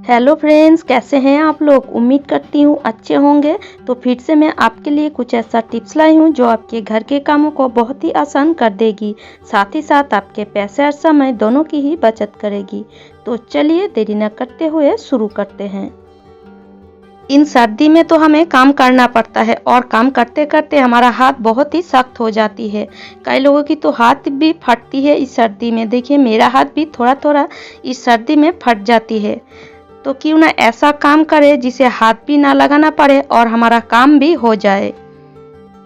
Hello friends, कैसे हैं आप लोग। उम्मीद करती हूँ अच्छे होंगे। तो फिर से मैं आपके लिए कुछ ऐसा टिप्स लाई हूँ जो आपके घर के कामों को बहुत ही आसान कर देगी, साथ ही साथ आपके पैसे और समय दोनों की ही बचत करेगी। तो चलिए देरी न करते हुए शुरू करते हैं। इन सर्दी में तो हमें काम करना पड़ता है और काम करते करते हमारा हाथ बहुत ही सख्त हो जाती है। कई लोगों की तो हाथ भी फटती है इस सर्दी में। देखिए मेरा हाथ भी थोड़ा थोड़ा इस सर्दी में फट जाती है। तो क्यों ना ऐसा काम करें जिसे हाथ भी ना लगाना पड़े और हमारा काम भी हो जाए।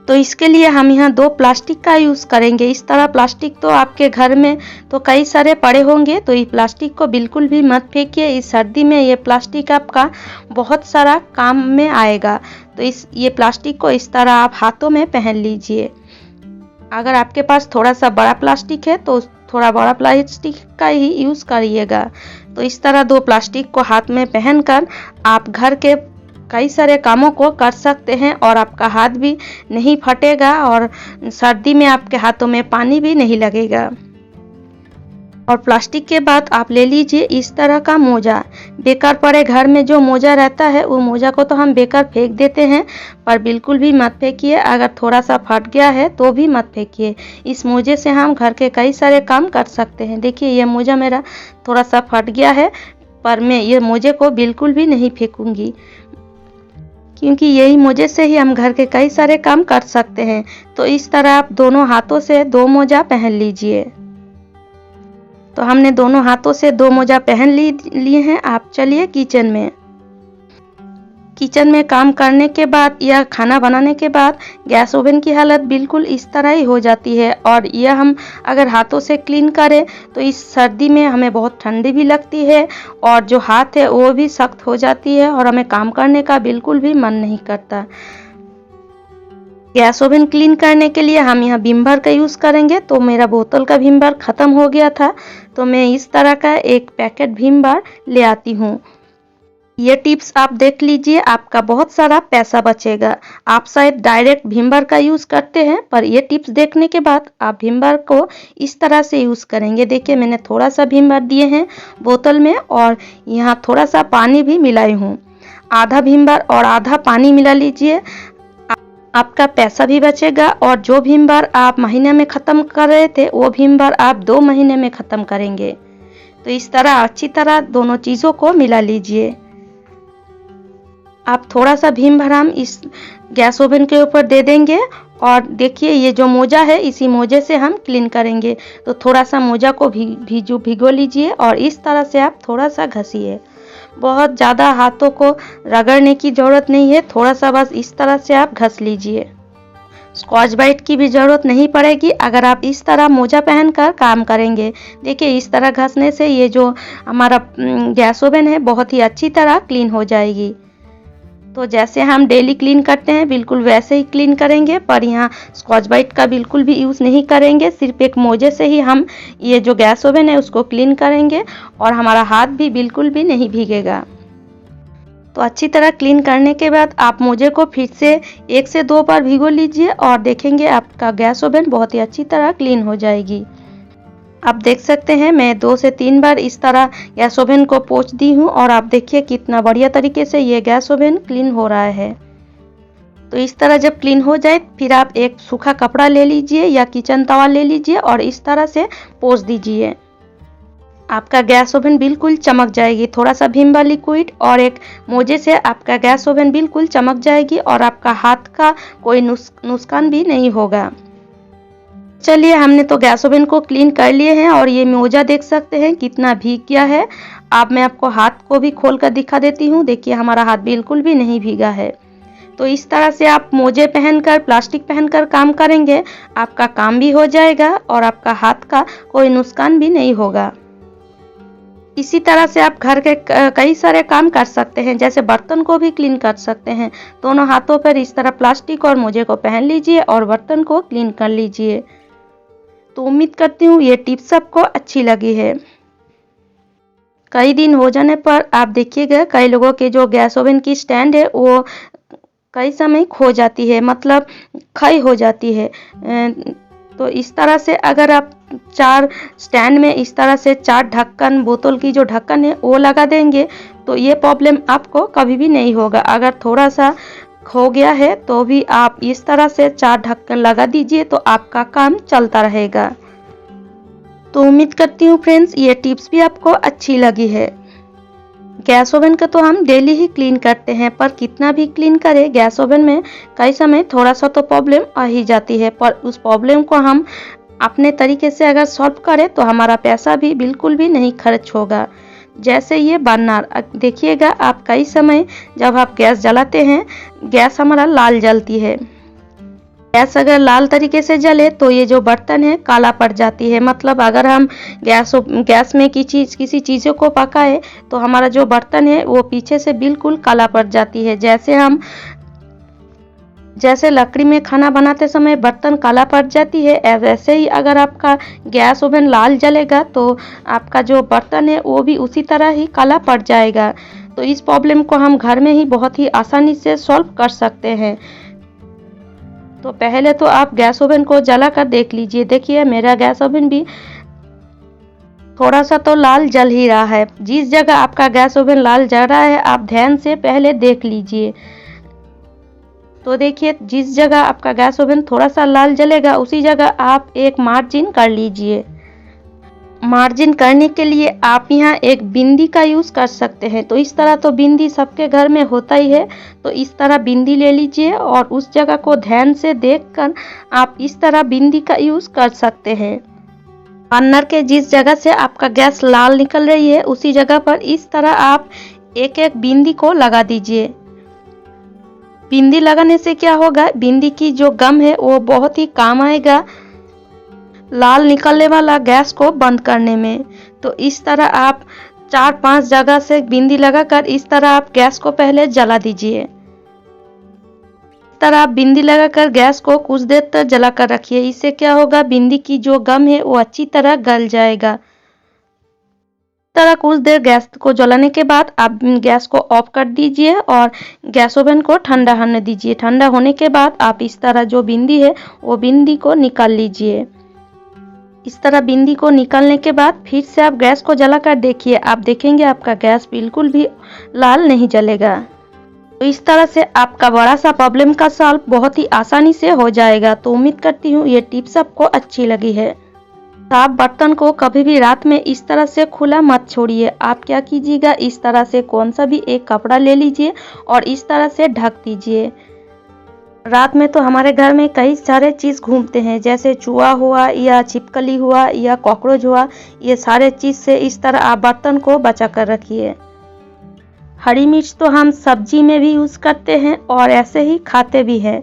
तो इसके लिए हम यहाँ 2 प्लास्टिक का यूज़ करेंगे। इस तरह प्लास्टिक तो आपके घर में तो कई सारे पड़े होंगे, तो ये प्लास्टिक को बिल्कुल भी मत फेंकिए। इस सर्दी में ये प्लास्टिक आपका बहुत सारा काम में आएगा। तो ये प्लास्टिक को इस तरह आप हाथों में पहन लीजिए। अगर आपके पास थोड़ा सा बड़ा प्लास्टिक है तो थोड़ा बड़ा प्लास्टिक का ही यूज़ करिएगा। तो इस तरह 2 प्लास्टिक को हाथ में पहनकर आप घर के कई सारे कामों को कर सकते हैं और आपका हाथ भी नहीं फटेगा और सर्दी में आपके हाथों में पानी भी नहीं लगेगा। और प्लास्टिक के बाद आप ले लीजिए इस तरह का मोजा। बेकार पड़े घर में जो मोजा रहता है वो मोजा को तो हम बेकार फेंक देते हैं, पर बिल्कुल भी मत फेंकिए। अगर थोड़ा सा फट गया है तो भी मत फेंकिए। इस मोजे से हम घर के कई सारे काम कर सकते हैं। देखिए ये मोजा मेरा थोड़ा सा फट गया है, पर मैं ये मोजे को बिल्कुल भी नहीं फेंकूंगी, क्योंकि यही मोजे से ही हम घर के कई सारे काम कर सकते हैं। तो इस तरह आप दोनों हाथों से 2 मोजा पहन लीजिए। तो हमने दोनों हाथों से 2 मोजा पहन लिए हैं। आप चलिए किचन में काम करने के बाद या खाना बनाने के बाद गैस ओवन की हालत बिल्कुल इस तरह ही हो जाती है। और यह हम अगर हाथों से क्लीन करें तो इस सर्दी में हमें बहुत ठंडी भी लगती है और जो हाथ है वो भी सख्त हो जाती है और हमें काम करने का बिल्कुल भी मन नहीं करता। गैस ओवन क्लीन करने के लिए हम यहाँ विम बार का यूज़ करेंगे। तो मेरा बोतल का विम बार ख़त्म हो गया था, तो मैं इस तरह का एक पैकेट विम बार ले आती हूँ। ये टिप्स आप देख लीजिए, आपका बहुत सारा पैसा बचेगा। आप शायद डायरेक्ट विम बार का यूज़ करते हैं, पर ये टिप्स देखने के बाद आप विम बार को इस तरह से यूज़ करेंगे। देखिए मैंने थोड़ा सा विम बार दिए हैं बोतल में और यहाँ थोड़ा सा पानी भी मिलाई हूँ। आधा विम बार और आधा पानी मिला लीजिए, आपका पैसा भी बचेगा। और जो विम बार आप महीने में ख़त्म कर रहे थे वो विम बार आप 2 महीने में ख़त्म करेंगे। तो इस तरह अच्छी तरह दोनों चीज़ों को मिला लीजिए। आप थोड़ा सा विम बार हम इस गैस ओवन के ऊपर दे देंगे और देखिए ये जो मोजा है इसी मोजे से हम क्लीन करेंगे। तो थोड़ा सा मोजा को भिगो लीजिए और इस तरह से आप थोड़ा सा घसीए। बहुत ज़्यादा हाथों को रगड़ने की ज़रूरत नहीं है, थोड़ा सा बस इस तरह से आप घस लीजिए। स्कॉच ब्राइट की भी ज़रूरत नहीं पड़ेगी अगर आप इस तरह मोजा पहनकर काम करेंगे। देखिए इस तरह घसने से ये जो हमारा गैस ओवन है बहुत ही अच्छी तरह क्लीन हो जाएगी। तो जैसे हम डेली क्लीन करते हैं बिल्कुल वैसे ही क्लीन करेंगे, पर यहाँ स्कॉच ब्राइट का बिल्कुल भी यूज़ नहीं करेंगे। सिर्फ एक मोजे से ही हम ये जो गैस ओवन है उसको क्लीन करेंगे और हमारा हाथ भी बिल्कुल भी नहीं भीगेगा। तो अच्छी तरह क्लीन करने के बाद आप मोजे को फिर से 1 से 2 बार भिगो लीजिए और देखेंगे आपका गैस ओवन बहुत ही अच्छी तरह क्लीन हो जाएगी। आप देख सकते हैं मैं 2 से 3 बार इस तरह गैस ओवन को पोंछ दी हूँ और आप देखिए कितना बढ़िया तरीके से ये गैस ओवन क्लीन हो रहा है। तो इस तरह जब क्लीन हो जाए फिर आप एक सूखा कपड़ा ले लीजिए या किचन तवा ले लीजिए और इस तरह से पोंछ दीजिए। आपका गैस ओवन बिल्कुल चमक जाएगी। थोड़ा सा विम बार लिक्विड और एक मोजे से आपका गैस ओवन बिल्कुल चमक जाएगी और आपका हाथ का कोई नुकसान भी नहीं होगा। चलिए हमने तो गैस ओवन को क्लीन कर लिए हैं और ये मोजा देख सकते हैं कितना भीग गया है। अब मैं आपको हाथ को भी खोल कर दिखा देती हूँ। देखिए हमारा हाथ बिल्कुल भी नहीं भीगा है। तो इस तरह से आप मोजे पहनकर प्लास्टिक पहनकर काम करेंगे, आपका काम भी हो जाएगा और आपका हाथ का कोई नुकसान भी नहीं होगा। इसी तरह से आप घर के कई सारे काम कर सकते हैं, जैसे बर्तन को भी क्लीन कर सकते हैं। दोनों हाथों पर इस तरह प्लास्टिक और मोजे को पहन लीजिए और बर्तन को क्लीन कर लीजिए। तो उम्मीद करती हूँ ये टिप्स सबको अच्छी लगी है। कई दिन हो जाने पर आप देखिएगा कई लोगों के जो गैस ओवन की स्टैंड है वो कई समय खो जाती है, मतलब क्षय हो जाती है। तो इस तरह से अगर आप 4 स्टैंड में इस तरह से 4 ढक्कन, बोतल की जो ढक्कन है वो लगा देंगे तो ये प्रॉब्लम आपको कभी भी नहीं होगा। अगर थोड़ा सा हो गया है तो भी आप इस तरह से 4 ढक्कन लगा दीजिए तो आपका काम चलता रहेगा। तो उम्मीद करती हूँ फ्रेंड्स ये टिप्स भी आपको अच्छी लगी है। गैस ओवन का तो हम डेली ही क्लीन करते हैं, पर कितना भी क्लीन करें गैस ओवन में कई समय थोड़ा सा तो प्रॉब्लम आ ही जाती है, पर उस प्रॉब्लम को हम अपने तरीके से अगर सॉल्व करें तो हमारा पैसा भी बिल्कुल भी नहीं खर्च होगा। जैसे ये बर्नर देखिएगा, आप कई समय जब आप गैस जलाते हैं गैस हमारा लाल जलती है। गैस अगर लाल तरीके से जले तो ये जो बर्तन है काला पड़ जाती है। मतलब अगर हम गैस में किसी चीज़ों को पकाए तो हमारा जो बर्तन है वो पीछे से बिल्कुल काला पड़ जाती है। जैसे लकड़ी में खाना बनाते समय बर्तन काला पड़ जाती है, वैसे ही अगर आपका गैस ओवन लाल जलेगा तो आपका जो बर्तन है वो भी उसी तरह ही काला पड़ जाएगा। तो इस प्रॉब्लम को हम घर में ही बहुत ही आसानी से सॉल्व कर सकते हैं। तो पहले तो आप गैस ओवन को जला कर देख लीजिए। देखिए मेरा गैस ओवन भी थोड़ा सा तो लाल जल ही रहा है। जिस जगह आपका गैस ओवन लाल जल रहा है आप ध्यान से पहले देख लीजिए। तो देखिए जिस जगह आपका गैस ओवन थोड़ा सा लाल जलेगा उसी जगह आप एक मार्जिन कर लीजिए। मार्जिन करने के लिए आप यहाँ एक बिंदी का यूज़ कर सकते हैं। तो इस तरह तो बिंदी सबके घर में होता ही है, तो इस तरह बिंदी ले लीजिए और उस जगह को ध्यान से देखकर आप इस तरह बिंदी का यूज़ कर सकते हैं। बर्नर के जिस जगह से आपका गैस लाल निकल रही है उसी जगह पर इस तरह आप एक एक बिंदी को लगा दीजिए। बिंदी लगाने से क्या होगा, बिंदी की जो गम है वो बहुत ही काम आएगा लाल निकलने वाला गैस को बंद करने में। तो इस तरह आप 4-5 जगह से बिंदी लगाकर इस तरह आप गैस को पहले जला दीजिए। इस तरह आप बिंदी लगाकर गैस को कुछ देर तक जला कर रखिए। इससे क्या होगा, बिंदी की जो गम है वो अच्छी तरह गल जाएगा। इस तरह कुछ देर गैस को जलाने के बाद आप गैस को ऑफ कर दीजिए और गैस ओवन को ठंडा होने दीजिए। ठंडा होने के बाद आप इस तरह जो बिंदी है वो बिंदी को निकाल लीजिए। इस तरह बिंदी को निकालने के बाद फिर से आप गैस को जलाकर देखिए। आप देखेंगे आपका गैस बिल्कुल भी लाल नहीं जलेगा। तो इस तरह से आपका बड़ा सा प्रॉब्लम का सॉल्व बहुत ही आसानी से हो जाएगा। तो उम्मीद करती हूँ ये टिप्स आपको अच्छी लगी है। साफ बर्तन को कभी भी रात में इस तरह से खुला मत छोड़िए। आप क्या कीजिएगा, इस तरह से कौन सा भी एक कपड़ा ले लीजिए और इस तरह से ढक दीजिए। रात में तो हमारे घर में कई सारे चीज़ घूमते हैं, जैसे चूहा हुआ या छिपकली हुआ या कॉकरोच हुआ। ये सारे चीज़ से इस तरह आप बर्तन को बचा कर रखिए। हरी मिर्च तो हम सब्जी में भी यूज़ करते हैं और ऐसे ही खाते भी हैं,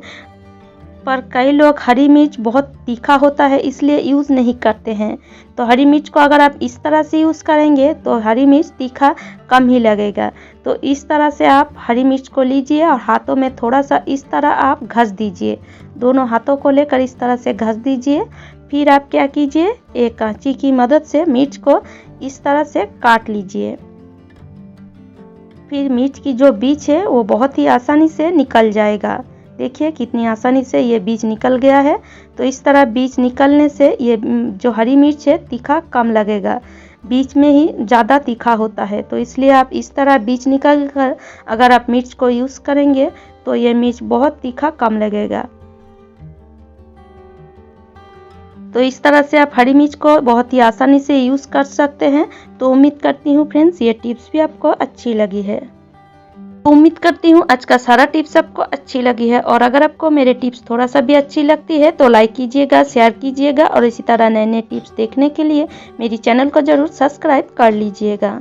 पर कई लोग हरी मिर्च बहुत तीखा होता है इसलिए यूज़ नहीं करते हैं। तो हरी मिर्च को अगर आप इस तरह से यूज़ करेंगे तो हरी मिर्च तीखा कम ही लगेगा। तो इस तरह से आप हरी मिर्च को लीजिए और हाथों में थोड़ा सा इस तरह आप घस दीजिए। दोनों हाथों को लेकर इस तरह से घस दीजिए। फिर आप क्या कीजिए, एक कांची की मदद से मिर्च को इस तरह से काट लीजिए। फिर मिर्च की जो बीज है वो बहुत ही आसानी से निकल जाएगा। देखिए कितनी आसानी से ये बीज निकल गया है। तो इस तरह बीज निकलने से ये जो हरी मिर्च है तीखा कम लगेगा। बीज में ही ज़्यादा तीखा होता है, तो इसलिए आप इस तरह बीज निकल कर अगर आप मिर्च को यूज़ करेंगे तो ये मिर्च बहुत तीखा कम लगेगा। तो इस तरह से आप हरी मिर्च को बहुत ही आसानी से यूज़ कर सकते हैं। तो उम्मीद करती हूँ फ्रेंड्स ये टिप्स भी आपको अच्छी लगी है। उम्मीद करती हूँ आज का सारा टिप्स आपको अच्छी लगी है, और अगर आपको मेरे टिप्स थोड़ा सा भी अच्छी लगती है तो लाइक कीजिएगा, शेयर कीजिएगा और इसी तरह नए नए टिप्स देखने के लिए मेरी चैनल को ज़रूर सब्सक्राइब कर लीजिएगा।